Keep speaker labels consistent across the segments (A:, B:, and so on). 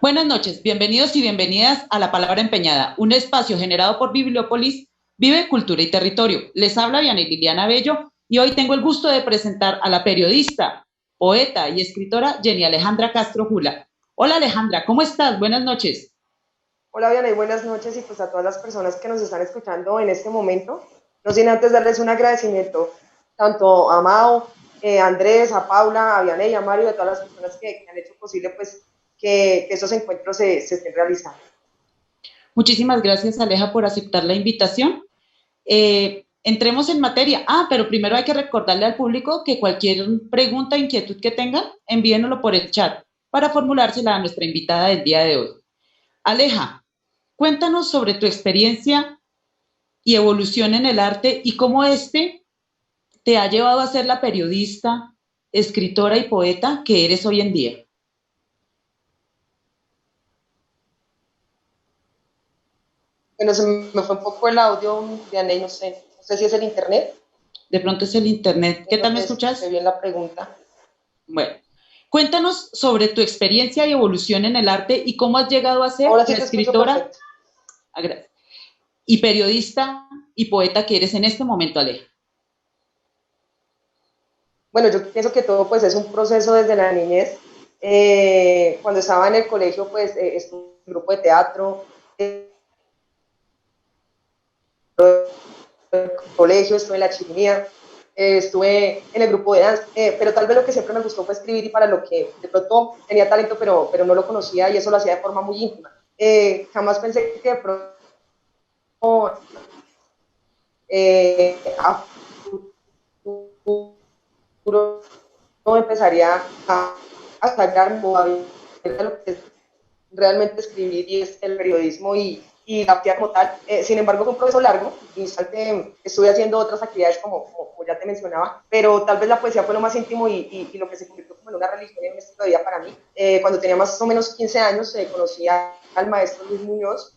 A: Buenas noches, bienvenidos y bienvenidas a La Palabra Empeñada, un espacio generado por Bibliópolis, Vive Cultura y Territorio. Les habla Vianey Liliana Bello y hoy tengo el gusto de presentar a la periodista, poeta y escritora Jenny Alejandra Castro Jula. Hola Alejandra, ¿cómo estás? Buenas noches.
B: Hola, Vianey, buenas noches y pues a todas las personas que nos están escuchando en este momento. No sin antes darles un agradecimiento tanto a Mao, a Andrés, a Paula, a Vianey, a Mario y a todas las personas que han hecho posible pues que esos encuentros se estén realizando.
A: Muchísimas gracias Aleja por aceptar la invitación. Entremos en materia. Pero primero hay que recordarle al público que cualquier pregunta, inquietud que tengan, envíenoslo por el chat para formulársela a nuestra invitada del día de hoy. Aleja, cuéntanos sobre tu experiencia y evolución en el arte y cómo este te ha llevado a ser la periodista, escritora y poeta que eres hoy en día.
B: Bueno, se me fue un poco el audio, Vianey, no sé si es el internet.
A: De pronto es el internet. ¿Qué
B: No
A: tal me
B: te escuché
A: escuchas?
B: bien la pregunta.
A: Bueno, cuéntanos sobre tu experiencia y evolución en el arte y cómo has llegado a ser
B: Ahora sí
A: la
B: te escucho
A: escritora
B: perfecto.
A: y periodista y poeta que eres en este momento, Aleja.
B: Bueno, yo pienso que todo pues es un proceso desde la niñez. Cuando estaba en el colegio pues estuve en un grupo de teatro, colegio, estuve en la chirimía, estuve en el grupo de danza, pero tal vez lo que siempre me gustó fue escribir y para lo que de pronto tenía talento, pero no lo conocía y eso lo hacía de forma muy íntima. Jamás pensé que de pronto a futuro empezaría a sacar o a ver lo que es realmente escribir y es el periodismo y la actividad como tal. Sin embargo, fue un proceso largo. Estuve haciendo otras actividades como ya te mencionaba, pero tal vez la poesía fue lo más íntimo y lo que se convirtió como en una religión y un estilo de vida para mí. Cuando tenía más o menos 15 años, conocí al maestro Luis Muñoz,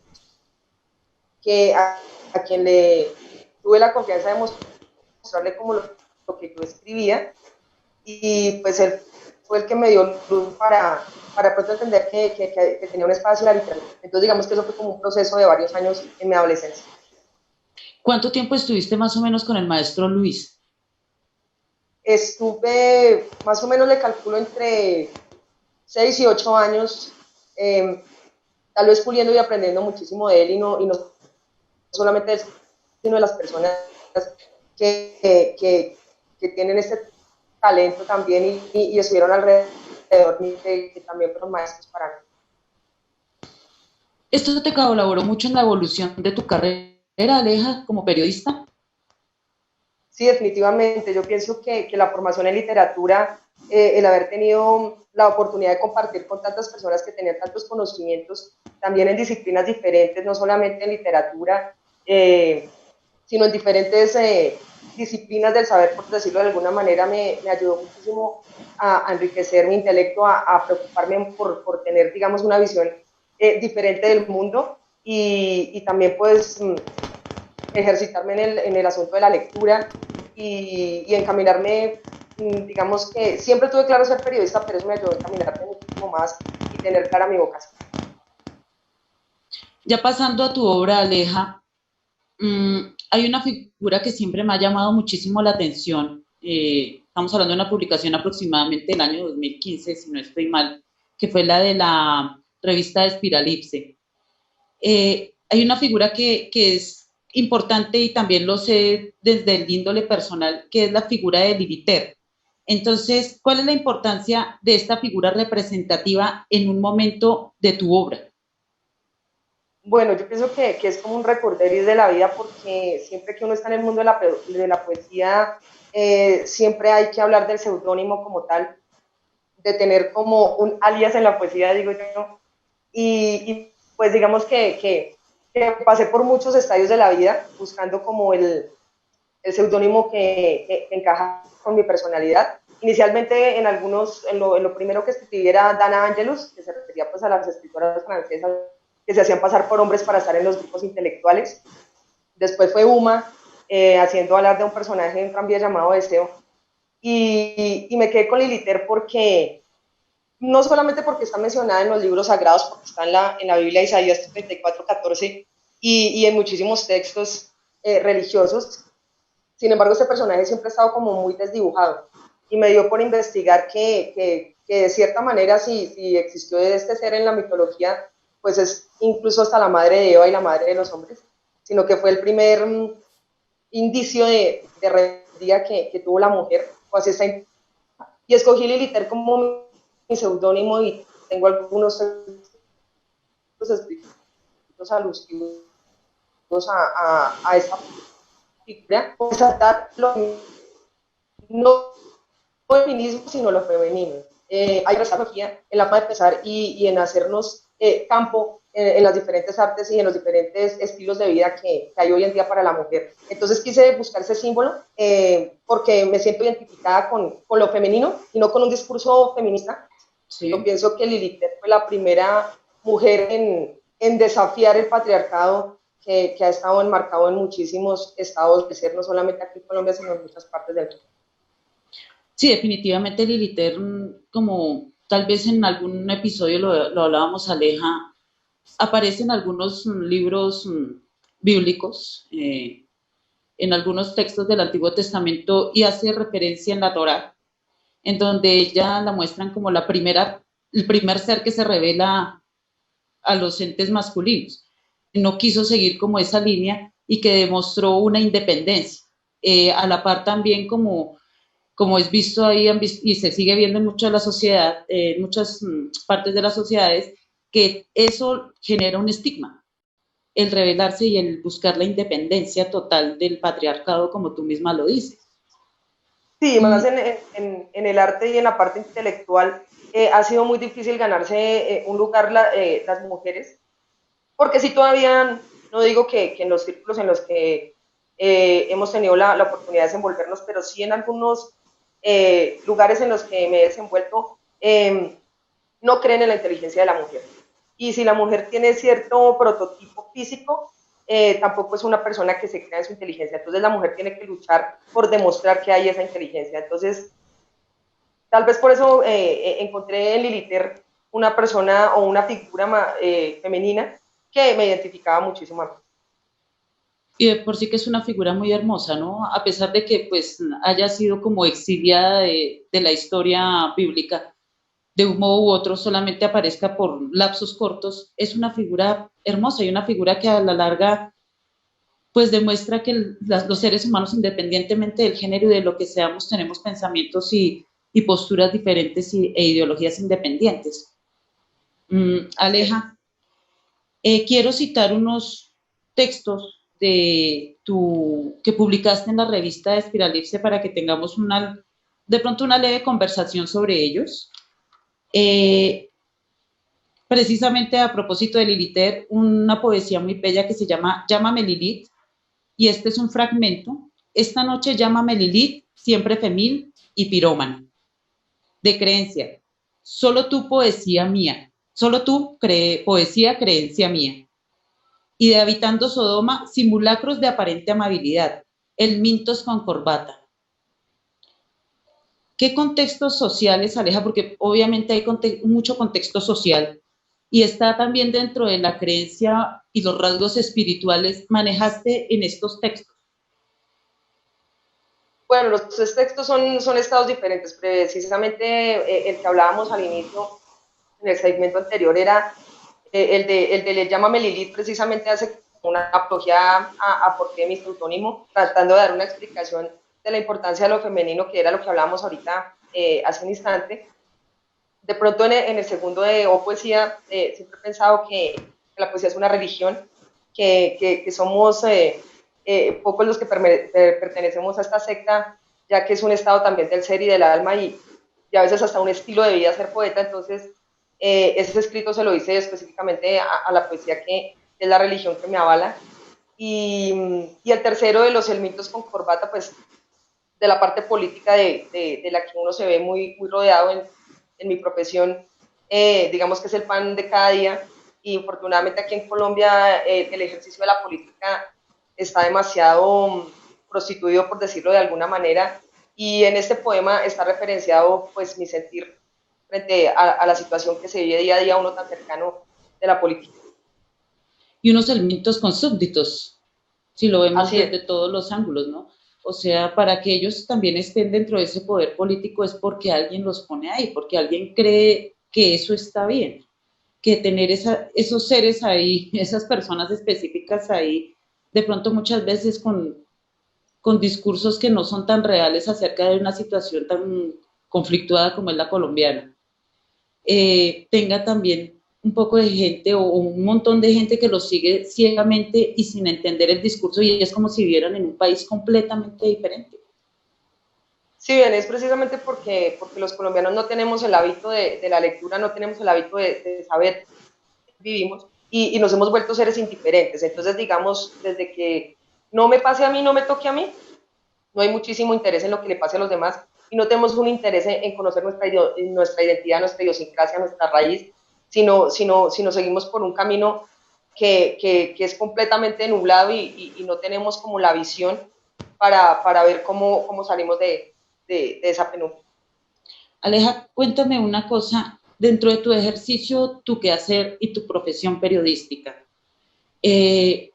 B: a quien le tuve la confianza de mostrarle como lo que yo escribía y pues él fue el que me dio luz para pronto entender que tenía un espacio en la literatura. Entonces digamos que eso fue como un proceso de varios años en mi adolescencia.
A: ¿Cuánto tiempo estuviste más o menos con el maestro Luis?
B: Estuve, más o menos le calculo entre 6 y 8 años, eh, tal vez puliendo y aprendiendo muchísimo de él y no solamente de él, sino de las personas que, que, que tienen este talento también y estuvieron alrededor que también fueron maestros para mí.
A: ¿Esto te colaboró mucho en la evolución de tu carrera, Aleja, como periodista?
B: Sí, definitivamente. Yo pienso que la formación en literatura, el haber tenido la oportunidad de compartir con tantas personas que tenían tantos conocimientos, también en disciplinas diferentes, no solamente en literatura, eh, sino en diferentes disciplinas del saber, por decirlo de alguna manera, me ayudó muchísimo a enriquecer mi intelecto, a preocuparme por tener, digamos, una visión diferente del mundo y también pues ejercitarme en el asunto de la lectura y encaminarme, digamos que siempre tuve claro ser periodista, pero eso me ayudó a encaminarme muchísimo más y tener clara mi vocación.
A: Ya pasando a tu obra, Aleja, hay una figura que siempre me ha llamado muchísimo la atención. Estamos hablando de una publicación aproximadamente del año 2015, si no estoy mal, que fue la de la revista de Espiralipse. Hay una figura que es importante y también lo sé desde el índole personal, que es la figura de Liliter. Entonces, ¿cuál es la importancia de esta figura representativa en un momento de tu obra?
B: Bueno, yo pienso que es como un recorderis de la vida porque siempre que uno está en el mundo de la poesía, siempre hay que hablar del seudónimo como tal, de tener como un alias en la poesía, digo yo, y pues digamos que pasé por muchos estadios de la vida buscando como el seudónimo que encaja con mi personalidad. Inicialmente en lo primero que escribí era Dana Angelus, que se refería pues a las escritoras francesas que se hacían pasar por hombres para estar en los grupos intelectuales. Después fue Uma, haciendo hablar de un personaje en tranvía llamado Deseo. Y me quedé con Liliter porque no solamente porque está mencionada en los libros sagrados, porque está en la Biblia, Isaías 34:14, y en muchísimos textos religiosos. Sin embargo, este personaje siempre ha estado como muy desdibujado, y me dio por investigar que de cierta manera, si existió este ser en la mitología, pues es incluso hasta la madre de Eva y la madre de los hombres, sino que fue el primer indicio de rebeldía que tuvo la mujer, o así está. Y escogí Liliter como mi seudónimo, y tengo algunos escritos alusivos a esa figura, resaltar no el feminismo, sino lo femenino. Hay una tecnología en la forma de pensar y en hacernos campo en las diferentes artes y en los diferentes estilos de vida que hay hoy en día para la mujer. Entonces quise buscar ese símbolo porque me siento identificada con lo femenino y no con un discurso feminista. Sí. Yo pienso que Lilith fue la primera mujer en desafiar el patriarcado que ha estado enmarcado en muchísimos estados de ser, no solamente aquí en Colombia, sino en muchas partes del mundo.
A: Sí, definitivamente Liliter, como tal vez en algún episodio lo hablábamos, Aleja, aparece en algunos libros bíblicos, en algunos textos del Antiguo Testamento, y hace referencia en la Torá, en donde ella la muestran como el primer ser que se revela a los entes masculinos. No quiso seguir como esa línea y que demostró una independencia. A la par también como es visto ahí y se sigue viendo en mucha de la sociedad, en muchas partes de las sociedades, que eso genera un estigma, el rebelarse y el buscar la independencia total del patriarcado, como tú misma lo dices.
B: Sí, más en el arte y en la parte intelectual ha sido muy difícil ganarse un lugar las mujeres, porque sí todavía, no digo que en los círculos en los que hemos tenido la oportunidad de desenvolvernos, pero sí en algunos lugares en los que me he desenvuelto, no creen en la inteligencia de la mujer. Y si la mujer tiene cierto prototipo físico, tampoco es una persona que se crea en su inteligencia. Entonces la mujer tiene que luchar por demostrar que hay esa inteligencia. Entonces, tal vez por eso encontré en Liliter una persona o una figura femenina que me identificaba muchísimo a mí.
A: Y de por sí que es una figura muy hermosa, ¿no? A pesar de que pues haya sido como exiliada de la historia bíblica, de un modo u otro solamente aparezca por lapsos cortos, es una figura hermosa y una figura que a la larga pues demuestra que los seres humanos, independientemente del género y de lo que seamos, tenemos pensamientos y posturas diferentes e ideologías independientes. Aleja, quiero citar unos textos que publicaste en la revista de Espiralipse para que tengamos de pronto una leve conversación sobre ellos. Precisamente a propósito de Liliter, una poesía muy bella que se llama Llámame Lilith, y este es un fragmento. Esta noche llámame Lilith, siempre femil y pirómana. De creencia, solo tú poesía mía, solo tú poesía creencia mía. Y de habitando Sodoma, simulacros de aparente amabilidad, el mintos con corbata. ¿Qué contextos sociales, Aleja? Porque obviamente hay mucho contexto social y está también dentro de la creencia y los rasgos espirituales manejaste en estos textos.
B: Bueno, los tres textos son estados diferentes. Precisamente el que hablábamos al inicio, en el segmento anterior, era el de Llámame Lilith, precisamente hace una apología a por qué mi seudónimo, tratando de dar una explicación de la importancia de lo femenino, que era lo que hablábamos ahorita hace un instante. De pronto en el segundo de O Poesía, siempre he pensado que la poesía es una religión, que somos pocos los que pertenecemos a esta secta, ya que es un estado también del ser y del alma, y a veces hasta un estilo de vida ser poeta. Entonces ese escrito se lo hice específicamente a la poesía, que es la religión que me avala. Y el tercero de los mitos con corbata, pues de la parte política de la que uno se ve muy, muy rodeado en mi profesión, digamos que es el pan de cada día. Y afortunadamente aquí en Colombia el ejercicio de la política está demasiado prostituido, por decirlo de alguna manera, y en este poema está referenciado pues mi sentir frente a la situación que se vive día a día uno tan cercano de la política.
A: Y unos elementos con súbditos, si lo vemos
B: Así
A: desde
B: es.
A: todos los ángulos, ¿no? O sea, para que ellos también estén dentro de ese poder político es porque alguien los pone ahí, porque alguien cree que eso está bien, que tener esos seres ahí, esas personas específicas ahí, de pronto muchas veces con discursos que no son tan reales acerca de una situación tan conflictuada como es la colombiana, tenga también un poco de gente o un montón de gente que los sigue ciegamente y sin entender el discurso, y es como si vivieran en un país completamente diferente.
B: Sí, bien, es precisamente porque los colombianos no tenemos el hábito de la lectura, no tenemos el hábito de saber que vivimos y nos hemos vuelto seres indiferentes. Entonces, digamos, desde que no me pase a mí, no me toque a mí, no hay muchísimo interés en lo que le pase a los demás y no tenemos un interés en conocer nuestra identidad, nuestra idiosincrasia, nuestra raíz, sino seguimos por un camino que es completamente nublado y no tenemos como la visión para ver cómo salimos de esa penumbra.
A: Aleja, cuéntame una cosa, dentro de tu ejercicio, tu quehacer y tu profesión periodística, eh,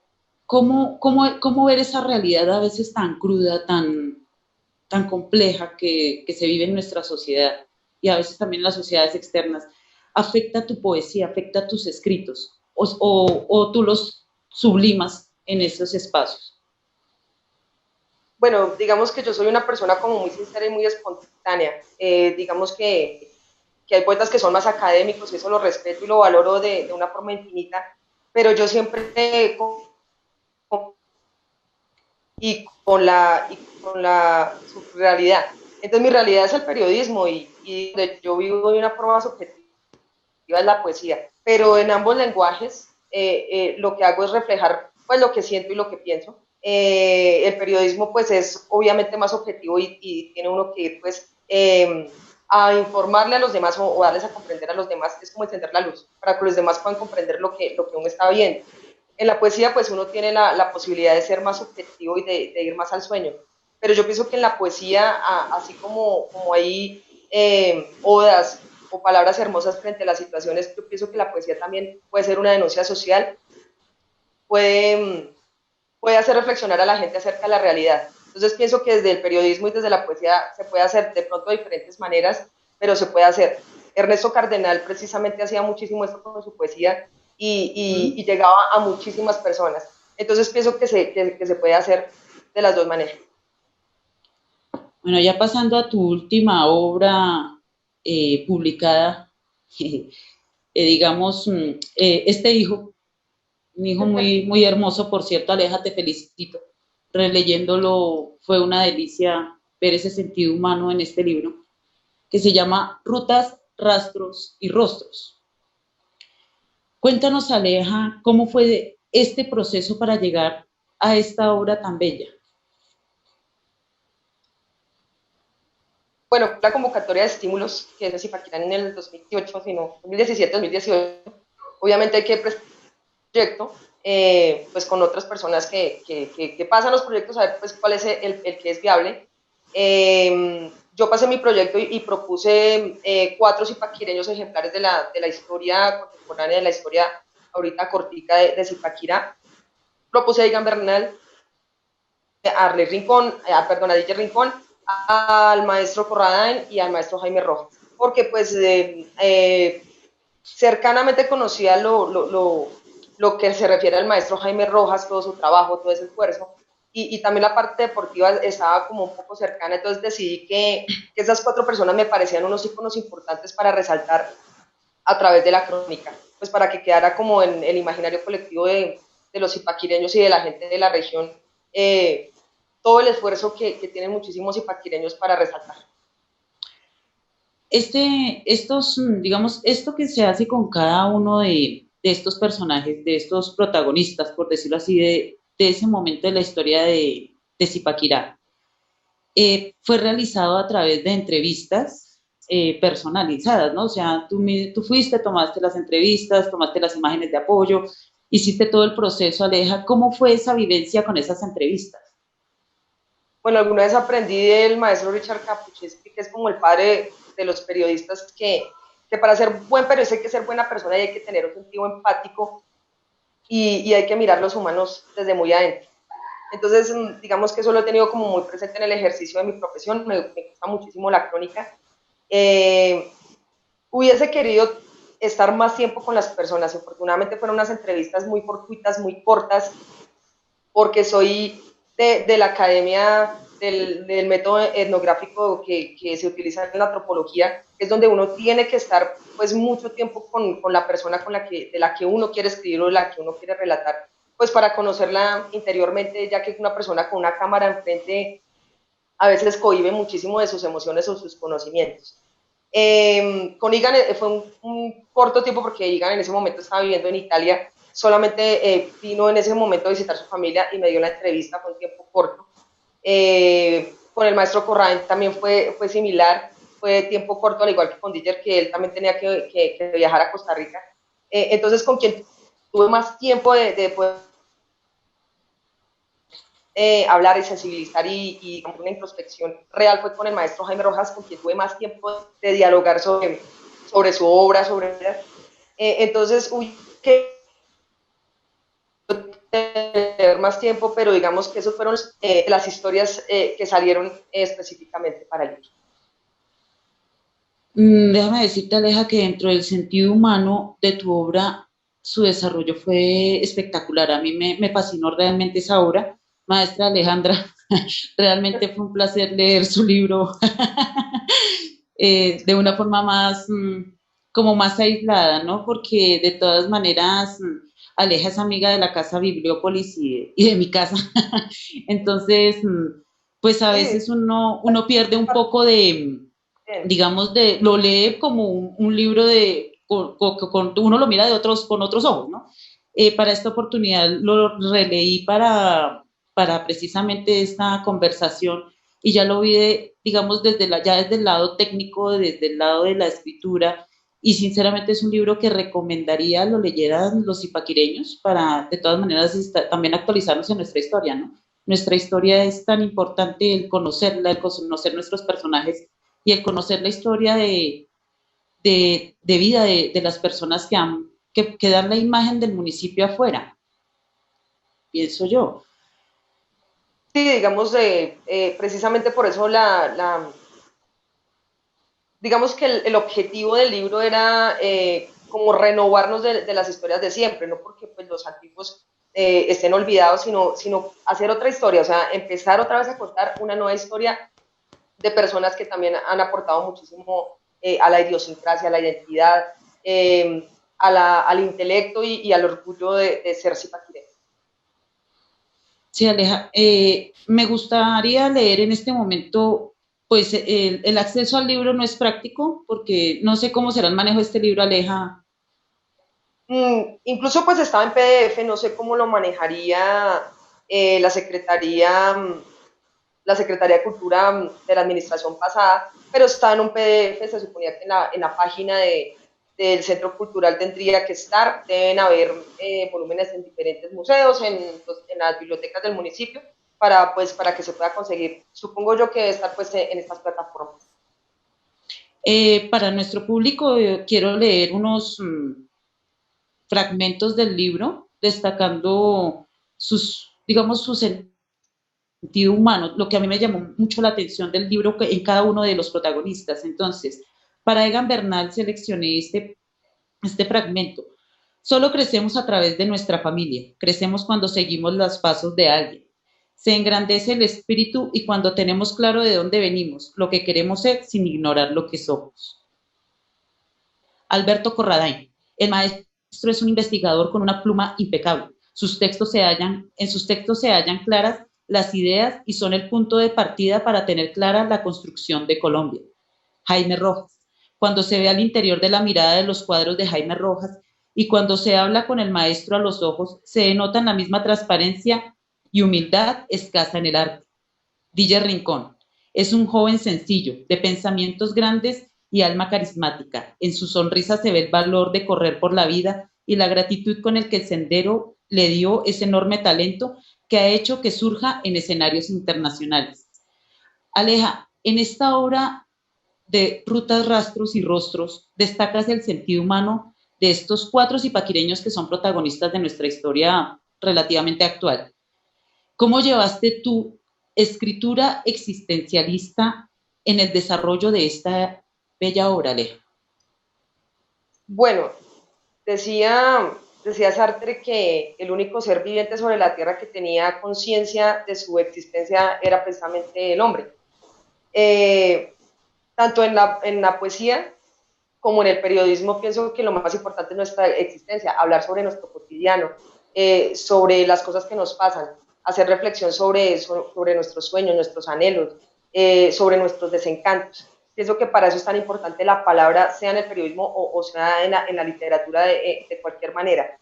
A: ¿cómo ver esa realidad a veces tan cruda, tan compleja que se vive en nuestra sociedad y a veces también en las sociedades externas, afecta tu poesía, afecta tus escritos o tú los sublimas en esos espacios?
B: Bueno, digamos que yo soy una persona como muy sincera y muy espontánea. Digamos que hay poetas que son más académicos y eso lo respeto y lo valoro de una forma infinita, pero yo siempre y con la realidad. Entonces mi realidad es el periodismo y donde yo vivo de una forma subjetiva es la poesía, pero en ambos lenguajes lo que hago es reflejar pues lo que siento y lo que pienso. El periodismo pues es obviamente más objetivo y tiene uno que ir pues a informarle a los demás o darles a comprender a los demás, es como encender la luz para que los demás puedan comprender lo que uno está viendo. En la poesía pues uno tiene la posibilidad de ser más objetivo y de ir más al sueño, pero yo pienso que en la poesía, así como hay odas o palabras hermosas frente a las situaciones, yo pienso que la poesía también puede ser una denuncia social, puede, puede hacer reflexionar a la gente acerca de la realidad. Entonces pienso que desde el periodismo y desde la poesía se puede hacer de pronto de diferentes maneras, pero se puede hacer. Ernesto Cardenal precisamente hacía muchísimo esto con su poesía y llegaba a muchísimas personas. Entonces pienso que se puede hacer de las dos maneras.
A: Bueno, ya pasando a tu última obra publicada, digamos, este hijo, un hijo muy, muy hermoso, por cierto, Aleja, te felicito. Releyéndolo fue una delicia ver ese sentido humano en este libro, que se llama Rutas, Rastros y Rostros. Cuéntanos, Aleja, cómo fue este proceso para llegar a esta obra tan bella.
B: Bueno, la convocatoria de estímulos que es Zipaquirá en el 2018, sino 2017-2018, obviamente hay que presentar un proyecto pues con otras personas que pasan los proyectos a ver pues cuál es el que es viable. Yo pasé mi proyecto y propuse 4 zipaquireños ejemplares de la historia contemporánea, de la historia ahorita cortica de Zipaquirá. Propuse a Igan Bernal, a Arley Rincón, perdón, a DJ Rincón, al maestro Corradán y al maestro Jaime Rojas, porque pues cercanamente conocía lo que se refiere al maestro Jaime Rojas, todo su trabajo, todo ese esfuerzo, y también la parte deportiva estaba como un poco cercana, entonces decidí que esas 4 personas me parecían unos íconos importantes para resaltar a través de la crónica, pues para que quedara como en el imaginario colectivo de los zipaquireños y de la gente de la región, todo el esfuerzo que tienen muchísimos zipaquireños para resaltar.
A: Digamos, esto que se hace con cada uno de estos personajes, de estos protagonistas, por decirlo así, de ese momento de la historia de Zipaquirá, fue realizado a través de entrevistas personalizadas, ¿no? O sea, tú fuiste, tomaste las entrevistas, tomaste las imágenes de apoyo, hiciste todo el proceso, Aleja. ¿Cómo fue esa vivencia con esas entrevistas?
B: Bueno, alguna vez aprendí del maestro Richard Capucheski, que es como el padre de los periodistas, que para ser buen periodista hay que ser buena persona y hay que tener un sentido empático y hay que mirar los humanos desde muy adentro. Entonces, digamos que eso lo he tenido como muy presente en el ejercicio de mi profesión, me gusta muchísimo la crónica. Hubiese querido estar más tiempo con las personas, afortunadamente fueron unas entrevistas muy fortuitas, muy cortas, porque soy de la academia del método etnográfico que se utiliza en la antropología, que es donde uno tiene que estar pues mucho tiempo con la persona de la que uno quiere escribir o de la que uno quiere relatar, pues para conocerla interiormente, ya que una persona con una cámara enfrente a veces cohíbe muchísimo de sus emociones o sus conocimientos. Con Igan fue un corto tiempo porque Igan en ese momento estaba viviendo en Italia, solamente vino en ese momento a visitar a su familia y me dio la entrevista, fue un tiempo corto. Con el maestro Corrain también fue similar, fue tiempo corto, al igual que con Didier, que él también tenía que viajar a Costa Rica. Entonces, con quien tuve más tiempo de poder hablar y sensibilizar y una introspección real fue con el maestro Jaime Rojas, con quien tuve más tiempo de dialogar sobre su obra, entonces, que tener más tiempo, pero digamos que esas fueron las historias que salieron específicamente para el libro.
A: Déjame decirte, Aleja, que dentro del sentido humano de tu obra, su desarrollo fue espectacular. A mí me fascinó realmente esa obra. Maestra Alejandra, realmente fue un placer leer su libro de una forma más, como más aislada, ¿no? Porque de todas maneras, Aleja es amiga de la casa Bibliópolis y de mi casa. Entonces, pues a veces uno pierde un poco de, digamos, lo lee como un libro uno lo mira con otros ojos, ¿no? Para esta oportunidad lo releí para precisamente esta conversación y ya lo vi, digamos, ya desde el lado técnico, desde el lado de la escritura, y sinceramente es un libro que recomendaría lo leyeran los ipaquireños para, de todas maneras, también actualizarnos en nuestra historia, ¿no? Nuestra historia es tan importante el conocerla, el conocer nuestros personajes y el conocer la historia de vida de las personas que dan la imagen del municipio afuera, pienso yo.
B: Sí, digamos, precisamente por eso digamos que el objetivo del libro era como renovarnos de las historias de siempre, no porque pues, los antiguos estén olvidados, sino hacer otra historia, o sea, empezar otra vez a contar una nueva historia de personas que también han aportado muchísimo a la idiosincrasia, a la identidad, al intelecto y al orgullo de ser zipaquiré.
A: Sí, Aleja, me gustaría leer en este momento, pues el acceso al libro no es práctico, porque no sé cómo será el manejo de este libro, Aleja.
B: Incluso pues estaba en PDF, no sé cómo lo manejaría la Secretaría de Cultura de la administración pasada, pero está en un PDF, se suponía que en la página del Centro Cultural tendría que estar, deben haber volúmenes en diferentes museos, en las bibliotecas del municipio, para que se pueda conseguir. Supongo yo que debe estar pues en estas plataformas.
A: Para nuestro público quiero leer unos fragmentos del libro, destacando digamos, su sentido humano, lo que a mí me llamó mucho la atención del libro en cada uno de los protagonistas. Entonces, para Egan Bernal seleccioné este fragmento. Solo crecemos a través de nuestra familia, crecemos cuando seguimos los pasos de alguien. Se engrandece el espíritu y cuando tenemos claro de dónde venimos, lo que queremos ser sin ignorar lo que somos. Alberto Corradain, el maestro es un investigador con una pluma impecable. En sus textos se hallan claras las ideas y son el punto de partida para tener clara la construcción de Colombia. Jaime Rojas, cuando se ve al interior de la mirada de los cuadros de Jaime Rojas y cuando se habla con el maestro a los ojos, se denotan la misma transparencia y humildad escasa en el arte. Diller Rincón, es un joven sencillo, de pensamientos grandes y alma carismática. En su sonrisa se ve el valor de correr por la vida y la gratitud con el que el sendero le dio ese enorme talento que ha hecho que surja en escenarios internacionales. Aleja, en esta obra de Rutas, Rastros y Rostros, destacas el sentido humano de estos cuatro zipaquireños que son protagonistas de nuestra historia relativamente actual. ¿Cómo llevaste tu escritura existencialista en el desarrollo de esta bella obra, Aleja?
B: Bueno, decía Sartre que el único ser viviente sobre la Tierra que tenía conciencia de su existencia era precisamente el hombre. Eh, Tanto en la poesía como en el periodismo, pienso que lo más importante es nuestra existencia, hablar sobre nuestro cotidiano, sobre las cosas que nos pasan, hacer reflexión sobre nuestros sueños, nuestros anhelos, sobre nuestros desencantos. Pienso que para eso es tan importante la palabra, sea en el periodismo o sea en la literatura de cualquier manera.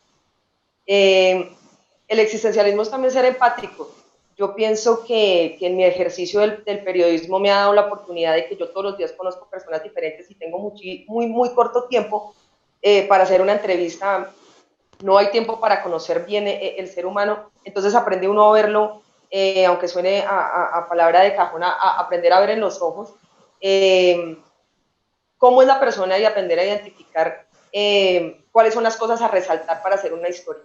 B: El existencialismo es también ser empático. Yo pienso que en mi ejercicio del periodismo me ha dado la oportunidad de que yo todos los días conozco personas diferentes y tengo muy corto tiempo para hacer una entrevista. No hay tiempo para conocer bien el ser humano, entonces aprende uno a verlo, aunque suene a palabra de cajón, a aprender a ver en los ojos cómo es la persona y aprender a identificar cuáles son las cosas a resaltar para hacer una historia.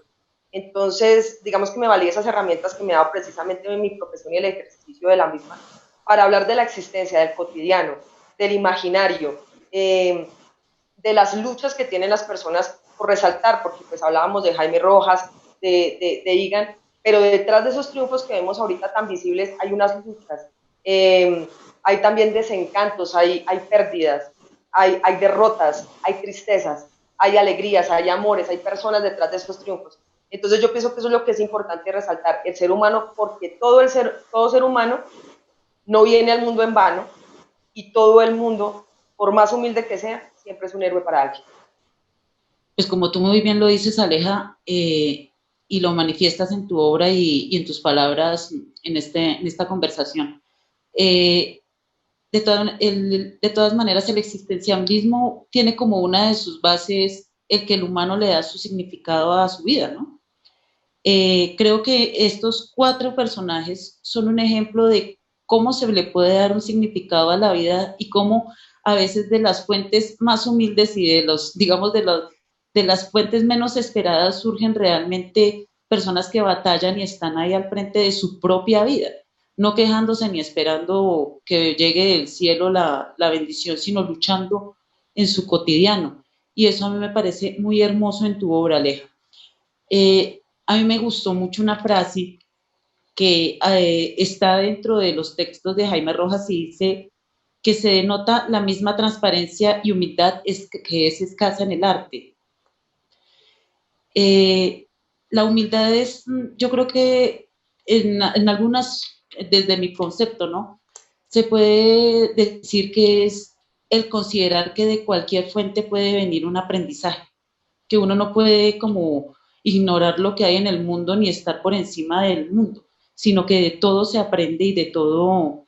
B: Entonces, digamos que me valí esas herramientas que me ha dado precisamente en mi profesión y el ejercicio de la misma para hablar de la existencia, del cotidiano, del imaginario, de las luchas que tienen las personas por resaltar, porque pues hablábamos de Jaime Rojas, de Igan, pero detrás de esos triunfos que vemos ahorita tan visibles hay unas luchas, hay también desencantos, hay pérdidas, hay derrotas, hay tristezas, hay alegrías, hay amores, hay personas detrás de estos triunfos. Entonces yo pienso que eso es lo que es importante resaltar, el ser humano, porque todo ser humano no viene al mundo en vano y todo el mundo, por más humilde que sea, siempre es un héroe para alguien.
A: Pues como tú muy bien lo dices, Aleja, y lo manifiestas en tu obra y en tus palabras en esta conversación. Eh, de todas maneras, el existencialismo tiene como una de sus bases el que el humano le da su significado a su vida, ¿no? Creo que estos cuatro personajes son un ejemplo de cómo se le puede dar un significado a la vida y cómo a veces de las fuentes más humildes y de los, digamos, de las fuentes menos esperadas surgen realmente personas que batallan y están ahí al frente de su propia vida, no quejándose ni esperando que llegue del cielo la bendición, sino luchando en su cotidiano. Y eso a mí me parece muy hermoso en tu obra, Aleja. A mí me gustó mucho una frase que está dentro de los textos de Jaime Rojas y dice que se denota la misma transparencia y humildad que es escasa en el arte. Eh, la humildad es, yo creo que en algunas, desde mi concepto, ¿no? Se puede decir que es el considerar que de cualquier fuente puede venir un aprendizaje, que uno no puede como ignorar lo que hay en el mundo ni estar por encima del mundo, sino que de todo se aprende y de todo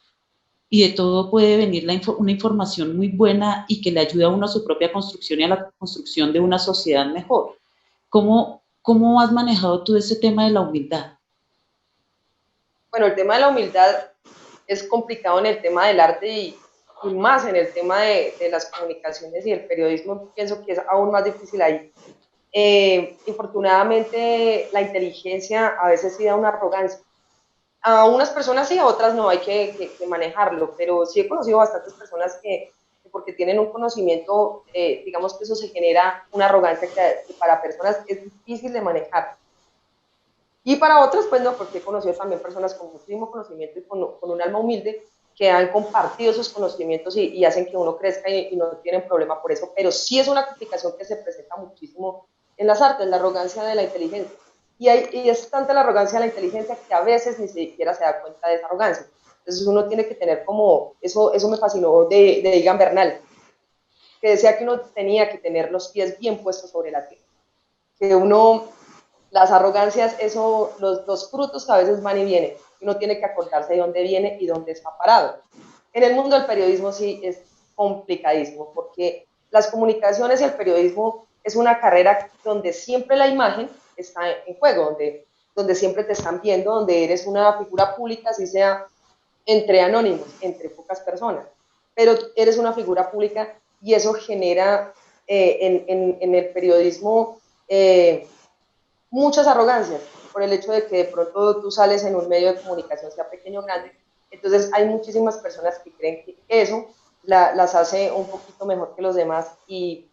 A: puede venir una información muy buena y que le ayuda a uno a su propia construcción y a la construcción de una sociedad mejor. ¿Cómo has manejado tú ese tema de la humildad?
B: Bueno, el tema de la humildad es complicado en el tema del arte y más en el tema de las comunicaciones y el periodismo, pienso que es aún más difícil ahí. Infortunadamente, la inteligencia a veces sí da una arrogancia. A unas personas sí, a otras no, hay que manejarlo, pero sí he conocido bastantes personas que porque tienen un conocimiento, digamos que eso se genera una arrogancia que para personas es difícil de manejar. Y para otras, pues no, porque he conocido también personas con muchísimo conocimiento y con un alma humilde que han compartido sus conocimientos y hacen que uno crezca y no tienen problema por eso. Pero sí es una complicación que se presenta muchísimo en las artes, la arrogancia de la inteligencia. Y es tanta la arrogancia de la inteligencia que a veces ni siquiera se da cuenta de esa arrogancia. Entonces uno tiene que tener como, eso me fascinó de Egan Bernal, que decía que uno tenía que tener los pies bien puestos sobre la tierra, que uno las arrogancias, eso, los frutos que a veces van y vienen. Uno tiene que acordarse de dónde viene y dónde está parado. En el mundo del periodismo sí es complicadísimo, porque las comunicaciones y el periodismo es una carrera donde siempre la imagen está en juego, donde siempre te están viendo, donde eres una figura pública, así sea entre anónimos, entre pocas personas. pero eres una figura pública y eso genera en el periodismo muchas arrogancias por el hecho de que de pronto tú sales en un medio de comunicación, sea pequeño o grande, entonces hay muchísimas personas que creen que eso las hace un poquito mejor que los demás y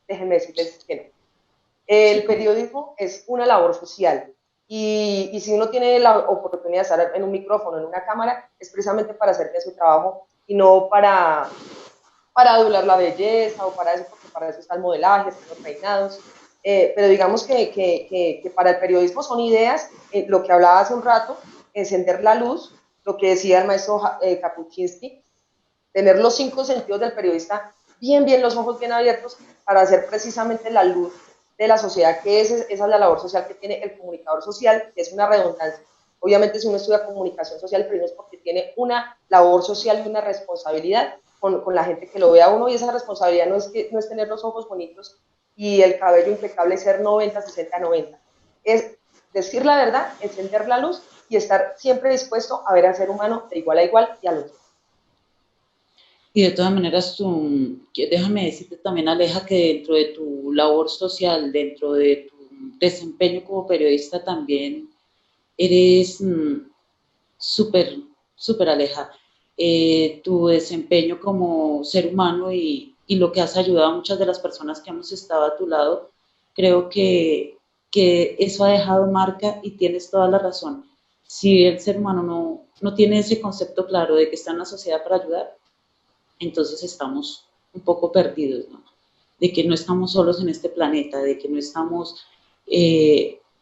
B: déjenme decirles que no. El periodismo es una labor social y si uno tiene la oportunidad de estar en un micrófono, en una cámara, es precisamente para hacer bien su trabajo y no para adular la belleza o para eso, porque para eso está el modelaje, están los peinados. Pero digamos que para el periodismo son ideas, lo que hablaba hace un rato, encender la luz, lo que decía el maestro Kapuscinski, tener los 5 sentidos del periodista bien, los ojos bien abiertos para hacer precisamente la luz de la sociedad, que esa es la labor social que tiene el comunicador social, que es una redundancia. Obviamente si uno estudia comunicación social, pero es porque tiene una labor social y una responsabilidad con la gente que lo vea a uno, y esa responsabilidad no es tener los ojos bonitos y el cabello impecable, ser 90, 60, 90. Es decir la verdad, encender la luz y estar siempre dispuesto a ver al ser humano de igual a igual y al otro.
A: Y de todas maneras, déjame decirte también, Aleja, que dentro de tu labor social, dentro de tu desempeño como periodista, también eres súper, súper Aleja. Tu desempeño como ser humano y lo que has ayudado a muchas de las personas que hemos estado a tu lado, creo que eso ha dejado marca y tienes toda la razón. Si el ser humano no tiene ese concepto claro de que está en la sociedad para ayudar, entonces estamos un poco perdidos, ¿no? De que no estamos solos en este planeta, de que no estamos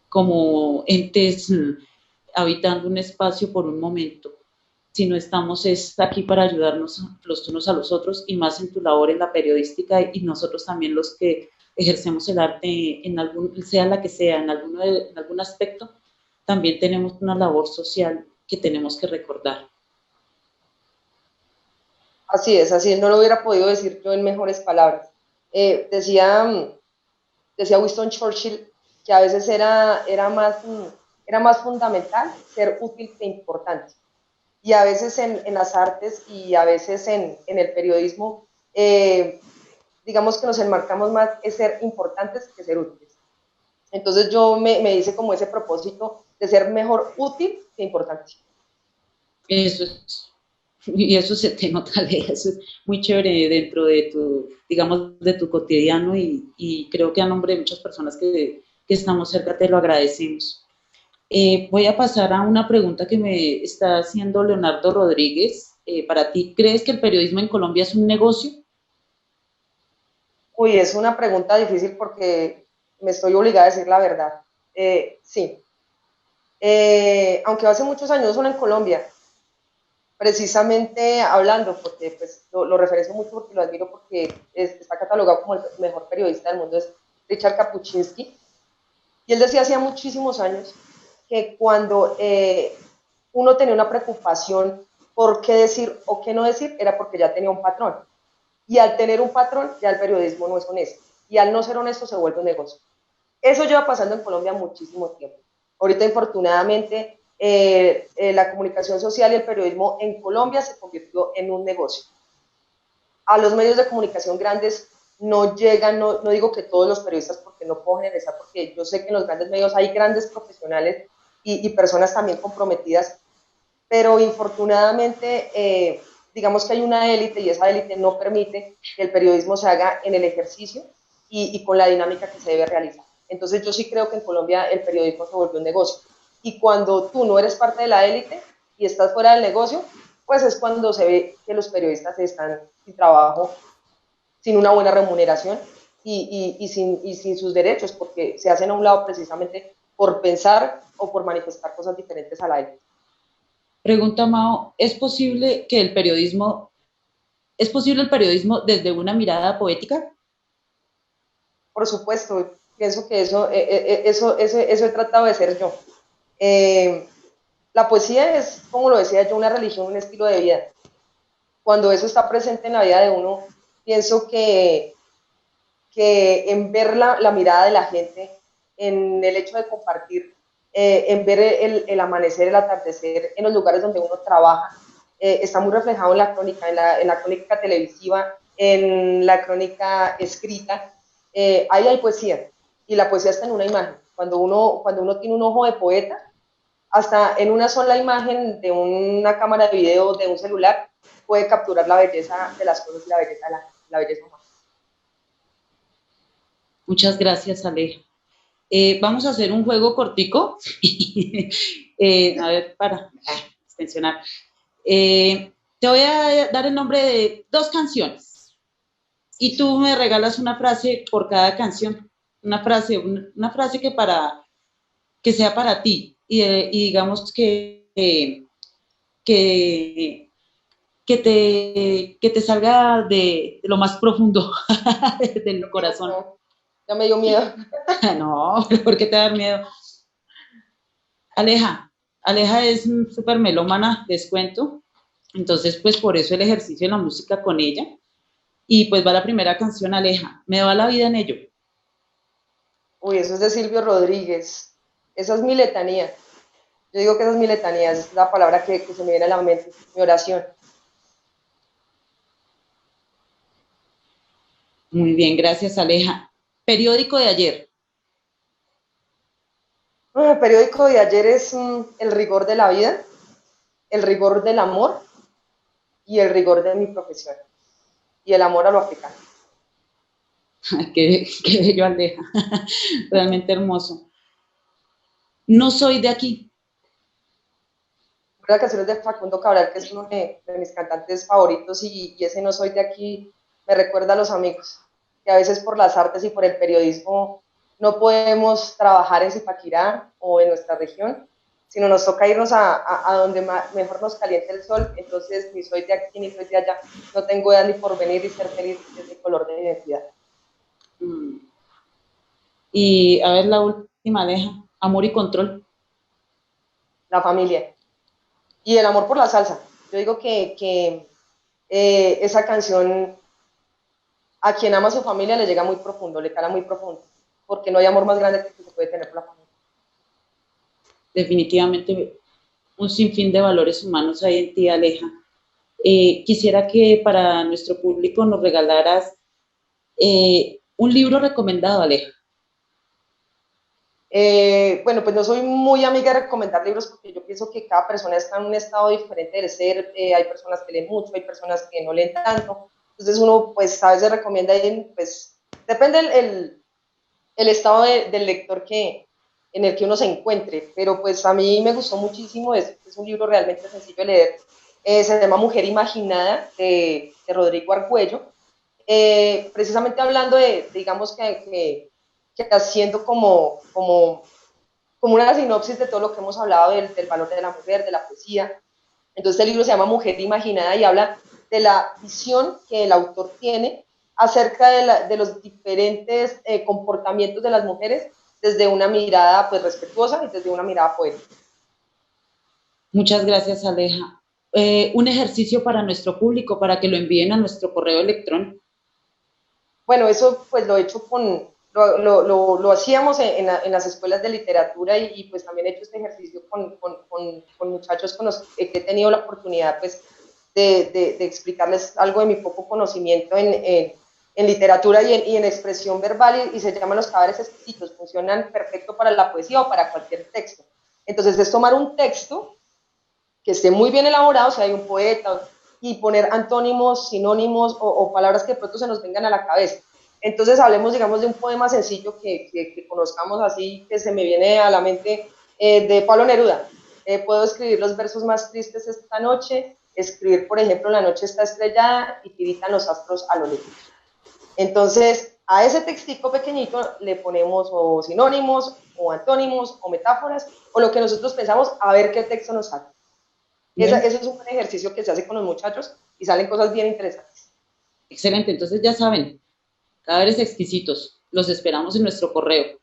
A: como entes habitando un espacio por un momento, sino estamos aquí para ayudarnos los unos a los otros y más en tu labor en la periodística y nosotros también los que ejercemos el arte en algún, sea la que sea, en algún aspecto, también tenemos una labor social que tenemos que recordar.
B: Así es, no lo hubiera podido decir yo en mejores palabras. Decía Winston Churchill que a veces era más fundamental ser útil que importante. Y a veces en las artes y a veces en el periodismo, digamos que nos enmarcamos más en ser importantes que ser útiles. Entonces yo me hice como ese propósito de ser mejor útil que importante.
A: Eso es, y eso se te nota, Aleja, eso es muy chévere dentro de tu, digamos, de tu cotidiano y creo que a nombre de muchas personas que estamos cerca te lo agradecemos. Voy a pasar a una pregunta que me está haciendo Leonardo Rodríguez. Para ti, ¿crees que el periodismo en Colombia es un negocio?
B: Uy, es una pregunta difícil porque me estoy obligada a decir la verdad. Sí, aunque hace muchos años, no solo en Colombia, precisamente hablando, porque pues, lo referencio mucho porque lo admiro porque está catalogado como el mejor periodista del mundo, es Richard Kapuscinski, y él decía hacía muchísimos años que cuando uno tenía una preocupación por qué decir o qué no decir, era porque ya tenía un patrón. Y al tener un patrón, ya el periodismo no es honesto. Y al no ser honesto, se vuelve un negocio. Eso lleva pasando en Colombia muchísimo tiempo. Ahorita, infortunadamente, la comunicación social y el periodismo en Colombia se convirtió en un negocio. A los medios de comunicación grandes no llegan, no digo que todos los periodistas, porque no puedo generalizar, porque yo sé que en los grandes medios hay grandes profesionales y personas también comprometidas, pero infortunadamente digamos que hay una élite y esa élite no permite que el periodismo se haga en el ejercicio y con la dinámica que se debe realizar. Entonces yo sí creo que en Colombia el periodismo se volvió un negocio. Y cuando tú no eres parte de la élite y estás fuera del negocio, pues es cuando se ve que los periodistas están sin trabajo, sin una buena remuneración y sin sus derechos, porque se hacen a un lado precisamente por pensar o por manifestar cosas diferentes a la élite.
A: Pregunta Mao, es posible el periodismo desde una mirada poética?
B: Por supuesto, pienso que eso he tratado de ser yo. La poesía es, como lo decía yo, una religión, un estilo de vida. Cuando eso está presente en la vida de uno, pienso que en ver la mirada de la gente, en el hecho de compartir, en ver el amanecer, el atardecer en los lugares donde uno trabaja, está muy reflejado en la crónica, en la crónica televisiva, en la crónica escrita. Ahí hay poesía, y la poesía está en una imagen. Cuando uno tiene un ojo de poeta, hasta en una sola imagen de una cámara de video, de un celular, puede capturar la belleza de las cosas y la belleza humana.
A: Muchas gracias, Aleja. Vamos a hacer un juego cortico. A ver, para extensionar. Te voy a dar el nombre de 2 canciones y tú me regalas una frase por cada canción. Una frase que sea para ti y digamos que te salga de lo más profundo del corazón.
B: Ya me dio miedo.
A: No, ¿por qué te da miedo? Aleja es súper melómana, les cuento. Entonces, pues por eso el ejercicio de la música con ella. Y pues va la primera canción, Aleja. Me va la vida en ello.
B: Uy, eso es de Silvio Rodríguez. Esa es mi letanía. Yo digo que esa es mi letanía, es la palabra que se me viene a la mente, mi oración.
A: Muy bien, gracias, Aleja. Periódico de ayer.
B: El periódico de ayer es el rigor de la vida, el rigor del amor y el rigor de mi profesión. Y el amor a lo africano.
A: Qué bello, Aleja. Realmente hermoso. No soy de aquí.
B: Una canción es de Facundo Cabral, que es uno de mis cantantes favoritos, y ese No soy de aquí me recuerda a los amigos, que a veces por las artes y por el periodismo no podemos trabajar en Zipaquirá o en nuestra región, sino nos toca irnos a donde mejor nos caliente el sol. Entonces, ni soy de aquí ni soy de allá, no tengo edad ni por venir, y ser feliz es mi color de identidad.
A: Y a ver la última, Aleja. Amor y control.
B: La familia. Y el amor por la salsa. Yo digo que esa canción a quien ama a su familia le llega muy profundo, le cala muy profundo, porque no hay amor más grande que se puede tener por la familia.
A: Definitivamente un sinfín de valores humanos hay en ti, Aleja. Quisiera que para nuestro público nos regalaras un libro recomendado, Aleja.
B: Bueno, pues no soy muy amiga de recomendar libros, porque yo pienso que cada persona está en un estado diferente del ser. Hay personas que leen mucho, hay personas que no leen tanto. Entonces uno pues a veces recomienda, pues depende el estado del lector en el que uno se encuentre. Pero pues a mí me gustó muchísimo, es un libro realmente sencillo de leer. Se llama Mujer Imaginada, de Rodrigo Argüello. Precisamente hablando digamos que haciendo como una sinopsis de todo lo que hemos hablado del valor de la mujer, de la poesía. Entonces el libro se llama Mujer Imaginada y habla de la visión que el autor tiene acerca de los diferentes comportamientos de las mujeres desde una mirada pues respetuosa y desde una mirada poética.
A: Muchas gracias, Aleja. Un ejercicio para nuestro público, para que lo envíen a nuestro correo electrónico.
B: Bueno, eso pues lo he hecho lo hacíamos en las escuelas de literatura, y pues también he hecho este ejercicio con muchachos con los que he tenido la oportunidad pues de explicarles algo de mi poco conocimiento en literatura y en expresión verbal, y se llaman los cadáveres exquisitos. Funcionan perfecto para la poesía o para cualquier texto. Entonces es tomar un texto que esté muy bien elaborado, si hay un poeta, y poner antónimos, sinónimos o palabras que de pronto se nos vengan a la cabeza. Entonces hablemos, digamos, de un poema sencillo que conozcamos, así que se me viene a la mente, de Pablo Neruda. Puedo escribir los versos más tristes esta noche, escribir, por ejemplo, la noche está estrellada y tiritan los astros a lo lejos. Entonces, a ese textico pequeñito le ponemos o sinónimos, o antónimos, o metáforas, o lo que nosotros pensamos, a ver qué texto nos sale. Eso es un buen ejercicio que se hace con los muchachos y salen cosas bien interesantes.
A: Excelente, entonces ya saben, cadáveres exquisitos, los esperamos en nuestro correo.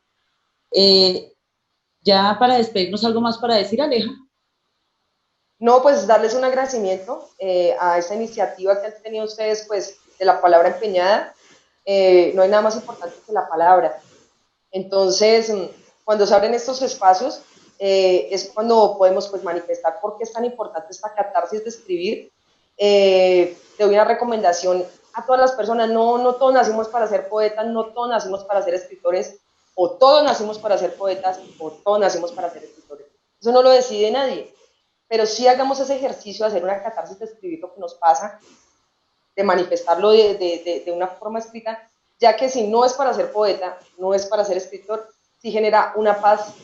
A: Ya para despedirnos, ¿algo más para decir, Aleja?
B: No, pues darles un agradecimiento a esta iniciativa que han tenido ustedes, pues, de la palabra empeñada. No hay nada más importante que la palabra. Entonces, cuando se abren estos espacios, es cuando podemos pues manifestar por qué es tan importante esta catarsis de escribir. Te doy una recomendación a todas las personas, no todos nacimos para ser poetas, no todos nacimos para ser escritores, o todos nacimos para ser poetas, o todos nacimos para ser escritores. Eso no lo decide nadie, pero sí hagamos ese ejercicio de hacer una catarsis de escribir lo que nos pasa, de manifestarlo de una forma escrita, ya que si no es para ser poeta, no es para ser escritor, sí genera una paz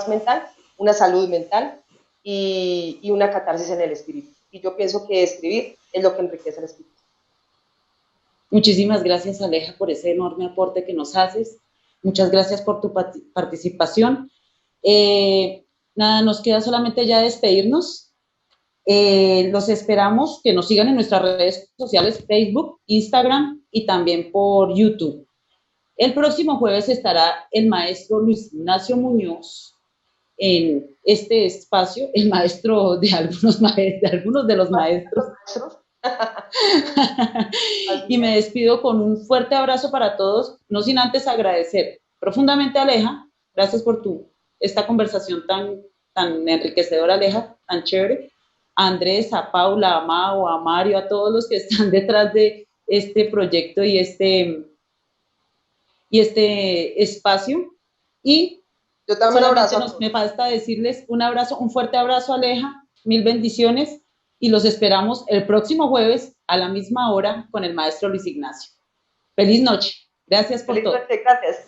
B: mental, una salud mental y una catarsis en el espíritu. Y yo pienso que escribir es lo que enriquece el espíritu.
A: Muchísimas gracias, Aleja, por ese enorme aporte que nos haces. Muchas gracias por tu participación. Nada, nos queda solamente ya despedirnos. Los esperamos que nos sigan en nuestras redes sociales, Facebook, Instagram y también por YouTube. El próximo jueves estará el maestro Luis Ignacio Muñoz en este espacio, el maestro de algunos de los maestros. Y me despido con un fuerte abrazo para todos, no sin antes agradecer profundamente a Aleja. Gracias por esta conversación tan enriquecedora, Aleja, tan chévere. A Andrés, a Paula, a Mao, a Mario, a todos los que están detrás de este proyecto y este espacio. Y
B: yo también
A: me falta decirles un fuerte abrazo, Aleja, mil bendiciones, y los esperamos el próximo jueves a la misma hora con el maestro Luis Ignacio. Feliz noche. Gracias por todo.
B: Feliz noche, gracias.